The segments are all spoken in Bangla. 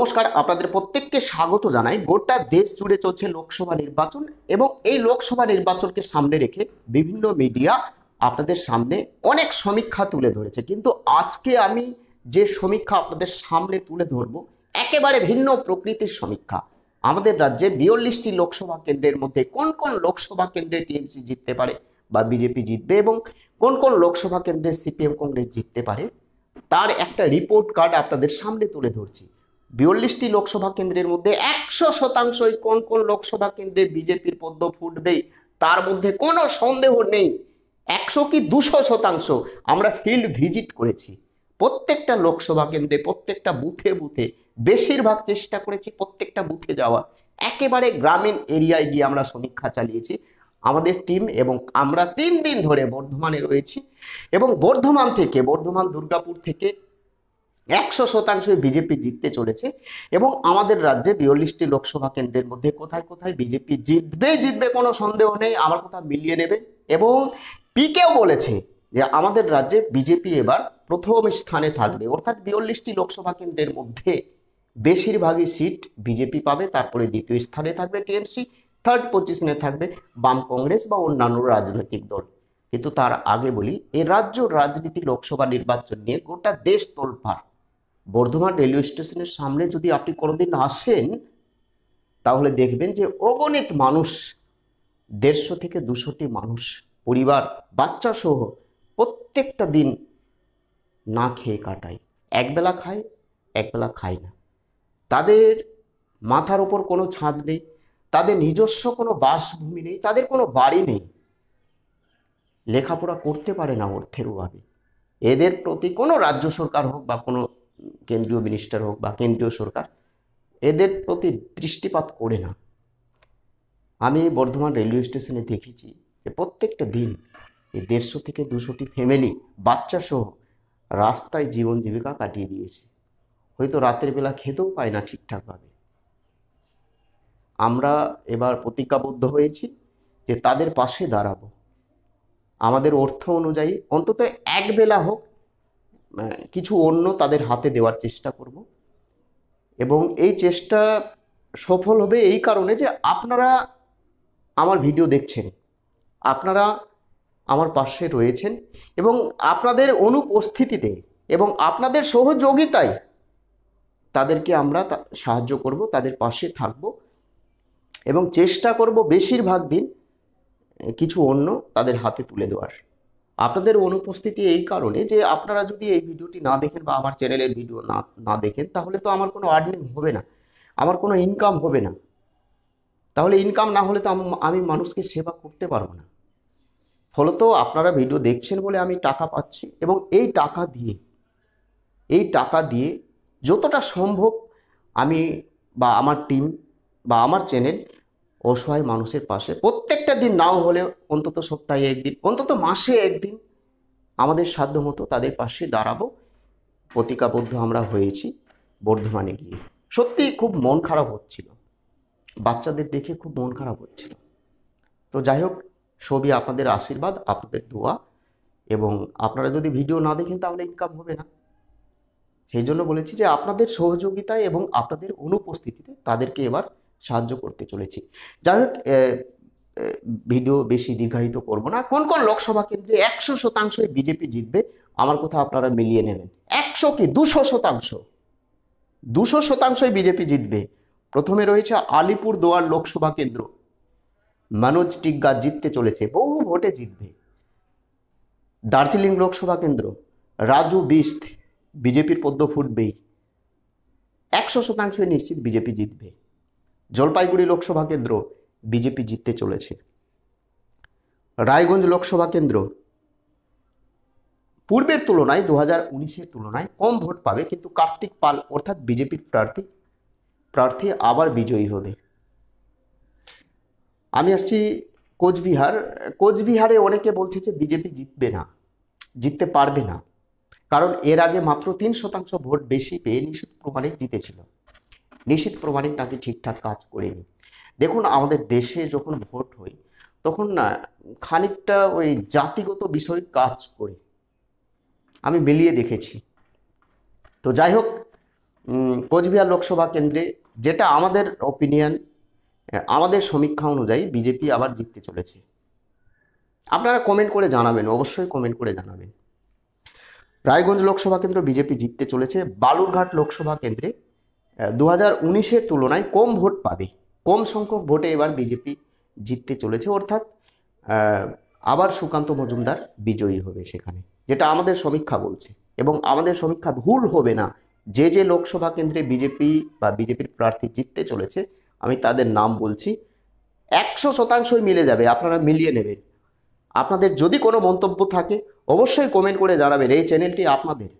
নমস্কার, আপনাদের প্রত্যেককে স্বাগত জানাই। গোটা দেশ জুড়ে চলছে লোকসভা নির্বাচন এবং এই লোকসভা নির্বাচনকে সামনে রেখে বিভিন্ন মিডিয়া আপনাদের সামনে অনেক সমীক্ষা তুলে ধরেছে, কিন্তু আজকে আমি যে সমীক্ষা আপনাদের সামনে তুলে ধরবো একেবারে ভিন্ন প্রকৃতির সমীক্ষা। আমাদের রাজ্যে 42টি লোকসভা কেন্দ্রের মধ্যে কোন কোন লোকসভা কেন্দ্রে টিএমসি জিততে পারে বা বিজেপি জিতবে এবং কোন কোন লোকসভা কেন্দ্রে সিপিএম কংগ্রেস জিততে পারে তার একটা রিপোর্ট কার্ড আপনাদের সামনে তুলে ধরছি। 42টি লোকসভা কেন্দ্রের মধ্যে 100%ই কোন কোন লোকসভা কেন্দ্রে বিজেপির পদ্ম ফুটবে তার মধ্যে কোনো সন্দেহ নেই। 100 কি 200% আমরা ফিল্ড ভিজিট করেছি। প্রত্যেকটা লোকসভা কেন্দ্রে প্রত্যেকটা বুথে বুথে বেশিরভাগ চেষ্টা করেছি প্রত্যেকটা বুথে যাওয়া, একেবারে গ্রামীণ এরিয়ায় গিয়ে আমরা সমীক্ষা চালিয়েছি আমাদের টিম, এবং আমরা 3 দিন ধরে বর্ধমানে রয়েছি এবং বর্ধমান দুর্গাপুর থেকে 100% বিজেপি জিততে চলেছে। এবং আমাদের রাজ্যে 42টি লোকসভা কেন্দ্রের মধ্যে কোথায় কোথায় বিজেপি জিতবে কোনো সন্দেহ নেই, আমার কথা মিলিয়ে নেবেন। এবং পিকেও বলেছে যে আমাদের রাজ্যে বিজেপি এবার প্রথম স্থানে থাকবে, অর্থাৎ 42টি লোকসভা কেন্দ্রের মধ্যে বেশিরভাগই সিট বিজেপি পাবে, তারপরে দ্বিতীয় স্থানে থাকবে টিএমসি, থার্ড পজিশনে থাকবে বাম কংগ্রেস বা অন্যান্য রাজনৈতিক দল। কিন্তু তার আগে বলি, এই রাজ্য রাজনীতি লোকসভা নির্বাচন নিয়ে গোটা দেশ তোলপাড়। বর্ধমান রেলওয়ে স্টেশনের সামনে যদি আপনি কোনোদিন আসেন তাহলে দেখবেন যে অগণিত মানুষ, 150 থেকে 200টি মানুষ, পরিবার বাচ্চা সহ প্রত্যেকটা দিন না খেয়ে কাটায়। একবেলা খায়, একবেলা খায় না। তাদের মাথার ওপর কোনো ছাদ নেই, তাদের নিজস্ব কোনো বাসভূমি নেই, তাদের কোনো বাড়ি নেই, লেখাপড়া করতে পারে না অর্থের অভাবে। এদের প্রতি কোনো রাজ্য সরকার হোক বা কোনো কেন্দ্রীয় মিনিস্টার হোক বা কেন্দ্রীয় সরকার এদের প্রতি দৃষ্টিপাত করে না। আমি বর্ধমান রেলওয়ে স্টেশনে দেখেছি যে প্রত্যেকটা দিন এই 150 থেকে 200টি ফ্যামিলি বাচ্চা সহ রাস্তায় জীবন জীবিকা কাটিয়ে দিয়েছে। হয়তো রাতের বেলা খেতেও পায় না ঠিকঠাকভাবে। আমরা এবার প্রতিজ্ঞাবদ্ধ হয়েছি যে তাদের পাশে দাঁড়াবো। আমাদের অর্থ অনুযায়ী অন্তত একবেলা হোক কিছু অন্য তাদের হাতে দেওয়ার চেষ্টা করব। এবং এই চেষ্টা সফল হবে এই কারণে যে আপনারা আমার ভিডিও দেখছেন, আপনারা আমার পাশে রয়েছেন এবং আপনাদের অনুপস্থিতিতে এবং আপনাদের সহযোগিতায় তাদেরকে আমরা সাহায্য করব, তাদের পাশে থাকব এবং চেষ্টা করব বেশিরভাগ দিন কিছু অন্য তাদের হাতে তুলে দেওয়ার। আপনাদের অনুপস্থিতি এই কারণে যে আপনারা যদি এই ভিডিওটি না দেখেন বা আমার চ্যানেলের ভিডিও না দেখেন তাহলে তো আমার কোনো আর্নিং হবে না, আমার কোনো ইনকাম হবে না। তাহলে ইনকাম না হলে তো আমি মানুষকে সেবা করতে পারবো না। ফলত আপনারা ভিডিও দেখছেন বলে আমি টাকা পাচ্ছি এবং এই টাকা দিয়ে যতটা সম্ভব আমি বা আমার টিম বা আমার চ্যানেল অসহায় মানুষের পাশে প্রত্যেকটা দিন নাও হলে অন্তত সপ্তাহে একদিন, অন্তত মাসে একদিন আমাদের সাধ্যমতো তাদের পাশে দাঁড়াবো। প্রতিজ্ঞাবদ্ধ আমরা হয়েছি বর্ধমানে গিয়ে। সত্যি খুব মন খারাপ হচ্ছিল, বাচ্চাদের দেখে খুব মন খারাপ হচ্ছিল। তো যাই হোক, সবই আপনাদের আশীর্বাদ, আপনাদের দোয়া, এবং আপনারা যদি ভিডিও না দেখেন তাহলে ইনকাম হবে না। সেই জন্য বলেছি যে আপনাদের সহযোগিতায় এবং আপনাদের অনুপস্থিতিতে তাদেরকে এবার সাহায্য করতে চলেছি। যাই হোক, ভিডিও বেশি দীর্ঘায়িত করব না। কোন কোন লোকসভা কেন্দ্রে 100% বিজেপি জিতবে আমার কথা আপনারা মিলিয়ে নেবেন। 100 কি 200%? 200% বিজেপি জিতবে। প্রথমে রয়েছে আলিপুরদুয়ার লোকসভা কেন্দ্র, মনোজ টিগ্গা জিততে চলেছে, বহু ভোটে জিতবে। দার্জিলিং লোকসভা কেন্দ্র, রাজু বিস্ত, বিজেপির পদ্ম ফুটবেই, 100% নিশ্চিত বিজেপি জিতবে। জলপাইগুড়ি লোকসভা কেন্দ্র, বিজেপি জিততে চলেছে। রায়গঞ্জ লোকসভা কেন্দ্র পূর্বের তুলনায় 2019-এর তুলনায় কম ভোট পাবে, কিন্তু কার্তিক পাল অর্থাৎ বিজেপির প্রার্থী আবার বিজয়ী হবে। আমি আসছি কোচবিহারে অনেকে বলছে যে বিজেপি জিততে পারবে না, কারণ এর আগে মাত্র 3% ভোট বেশি পেয়ে নিশীথ প্রামাণিক জিতেছিল। নিশীথ প্রামাণিক নাকি ঠিকঠাক কাজ করেনি। দেখুন, আমাদের দেশে যখন ভোট হয় তখন না খানিকটা ওই জাতিগত বিষয় কাজ করে, আমি মিলিয়ে দেখেছি। তো যাই হোক, কোচবিহার লোকসভা কেন্দ্রে, যেটা আমাদের ওপিনিয়ন, আমাদের সমীক্ষা অনুযায়ী বিজেপি আবার জিততে চলেছে। আপনারা কমেন্ট করে জানাবেন, অবশ্যই কমেন্ট করে জানাবেন। রায়গঞ্জ লোকসভা কেন্দ্র বিজেপি জিততে চলেছে। বালুরঘাট লোকসভা কেন্দ্রে 2019-এর তুলনায় কম ভোট পাবে, কম সংখ্যক ভোটে এবার বিজেপি জিততে চলেছে, অর্থাৎ আবার সুকান্ত মজুমদার বিজয়ী হবে সেখানে, যেটা আমাদের সমীক্ষা বলছে। এবং আমাদের সমীক্ষা ভুল হবে না। যে যে লোকসভা কেন্দ্রে বিজেপি বা বিজেপির প্রার্থী জিততে চলেছে আমি তাদের নাম বলছি, 100% মিলে যাবে, আপনারা মিলিয়ে নেবেন। আপনাদের যদি কোনো মন্তব্য থাকে অবশ্যই কমেন্ট করে জানাবেন। এই চ্যানেলটি আপনাদের,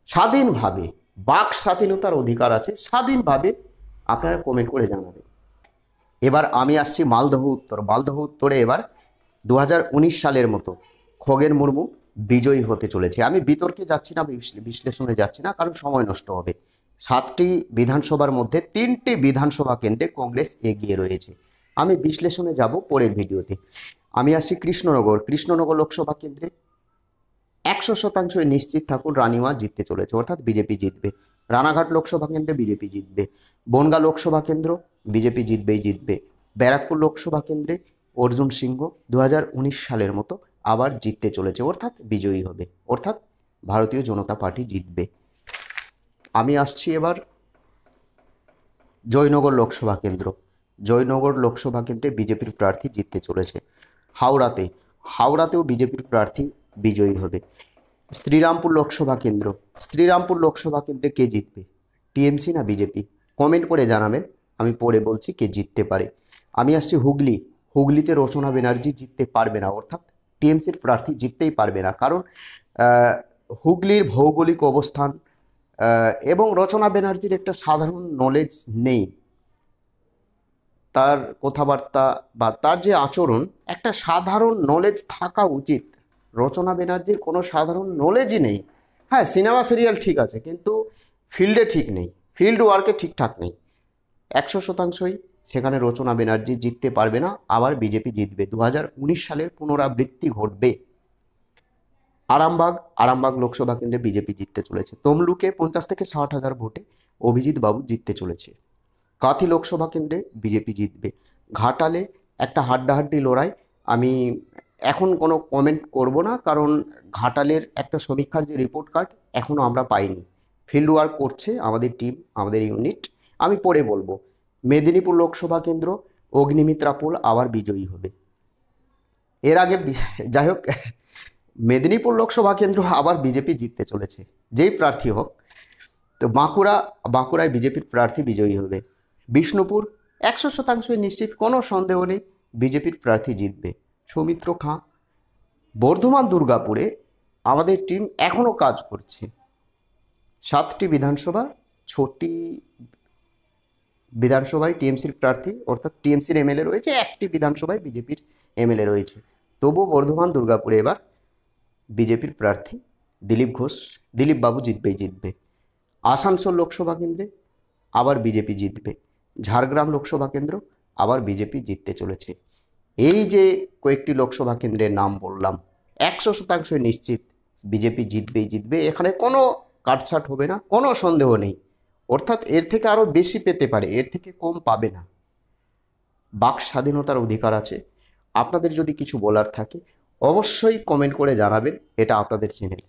স্বাধীনভাবে, বাক স্বাধীনতার অধিকার আছে, স্বাধীনভাবে আপনারা কমেন্ট করে জানাবেন। এবার আমি আসছি মালদহ উত্তর। মালদহ উত্তরে এবার 2019 সালের মতো খগেন মুর্মু বিজয়ী হতে চলেছে। আমি বিতর্কে যাচ্ছি না, বিশ্লেষণে যাচ্ছি না, কারণ সময় নষ্ট হবে। 7টি বিধানসভার মধ্যে 3টি বিধানসভা কেন্দ্রে কংগ্রেস এগিয়ে রয়েছে। আমি বিশ্লেষণে যাব পরের ভিডিওতে। আমি আসছি কৃষ্ণনগর লোকসভা কেন্দ্রে 100% নিশ্চিত থাকুন রানিমা জিততে চলেছে, অর্থাৎ বিজেপি জিতবে। রানাঘাট লোকসভা কেন্দ্রে বিজেপি জিতবে। বনগাঁ লোকসভা কেন্দ্র বিজেপি জিতবে। ব্যারাকপুর লোকসভা কেন্দ্রে অর্জুন সিংহ 2019 সালের মতো আবার জিততে চলেছে, অর্থাৎ বিজয়ী হবে, অর্থাৎ ভারতীয় জনতা পার্টি জিতবে। আমি আসছি এবার জয়নগর লোকসভা কেন্দ্রে বিজেপির প্রার্থী জিততে চলেছে। হাওড়াতেও বিজেপির প্রার্থী বিজয়ী হবে। শ্রীরামপুর লোকসভা কেন্দ্রে কে জিতবে, টিএমসি না বিজেপি? কমেন্ট করে জানাবেন, আমি পরে বলছি কে জিততে পারে। আমি আসছি হুগলিতে রচনা ব্যানার্জি জিততে পারবে না, অর্থাৎ টিএমসির প্রার্থী জিততেই পারবে না, কারণ হুগলির ভৌগোলিক অবস্থান এবং রচনা ব্যানার্জির একটা সাধারণ নলেজ নেই। তার কথাবার্তা বা তার যে আচরণ, একটা সাধারণ নলেজ থাকা উচিত। রচনা ব্যানার্জির কোনো সাধারণ নলেজই নেই। হ্যাঁ, সিনেমা সিরিয়াল ঠিক আছে, কিন্তু ফিল্ডে ঠিক নেই, ফিল্ড ওয়ার্কে ঠিকঠাক নেই। 100%ই সেখানে রচনা ব্যানার্জি জিততে পারবে না, আবার বিজেপি জিতবে। 2019 সালের পুনরাবৃত্তি ঘটবে। আরামবাগ লোকসভা কেন্দ্রে বিজেপি জিততে চলেছে। তমলুকে 50 থেকে 60 হাজার ভোটে অভিজিৎ বাবু জিততে চলেছে। কাঁথি লোকসভা কেন্দ্রে বিজেপি জিতবে। ঘাটালে একটা হাড্ডাহাড্ডি লড়াই। আমি এখন কোনো কমেন্ট করব না, কারণ ঘাটালের একটা সমীক্ষার যে রিপোর্ট কার্ড এখনও আমরা পাইনি। ফিল্ড ওয়ার্ক করছে আমাদের টিম, আমাদের ইউনিট, আমি পরে বলবো। মেদিনীপুর লোকসভা কেন্দ্র অগ্নিমিত্রা পোল আবার বিজয়ী হবে। এর আগে যাই হোক, মেদিনীপুর লোকসভা কেন্দ্র আবার বিজেপি জিততে চলেছে, যেই প্রার্থী হোক। তো বাঁকুড়ায় বিজেপির প্রার্থী বিজয়ী হবে। বিষ্ণুপুর 100% নিশ্চিত, কোনো সন্দেহ নেই বিজেপির প্রার্থী জিতবে, সৌমিত্র খাঁ। বর্ধমান দুর্গাপুরে আমাদের টিম এখনও কাজ করছে। 7টি বিধানসভা, 6টি বিধানসভায় টিএমসির প্রার্থী, অর্থাৎ টিএমসির এমএলএ রয়েছে, 1টি বিধানসভায় বিজেপির এমএলএ রয়েছে। তবুও বর্ধমান দুর্গাপুরে এবার বিজেপির প্রার্থী দিলীপ বাবু জিতবে। আসানসোল লোকসভা কেন্দ্রে আবার বিজেপি জিতবে। ঝাড়গ্রাম লোকসভা কেন্দ্র আবার বিজেপি জিততে চলেছে। এই যে কয়েকটি লোকসভা কেন্দ্রের নাম বললাম, 100% নিশ্চিত বিজেপি জিতবে। এখানে কোনো কাটছাট হবে না, কোনো সন্দেহ নেই। অর্থাৎ এর থেকে আরও বেশি পেতে পারে, এর থেকে কম পাবে না। বাক স্বাধীনতার অধিকার আছে। আপনাদের যদি কিছু বলার থাকে অবশ্যই কমেন্ট করে জানাবেন, এটা আপনাদের চ্যানেল।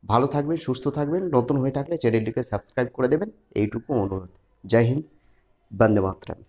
ভালো থাকবেন, সুস্থ থাকবেন। নতুন হয়ে থাকলে চ্যানেলটিকে সাবস্ক্রাইব করে দেবেন, এইটুকু অনুরোধ। জয় হিন্দ, বন্দে মাতরম।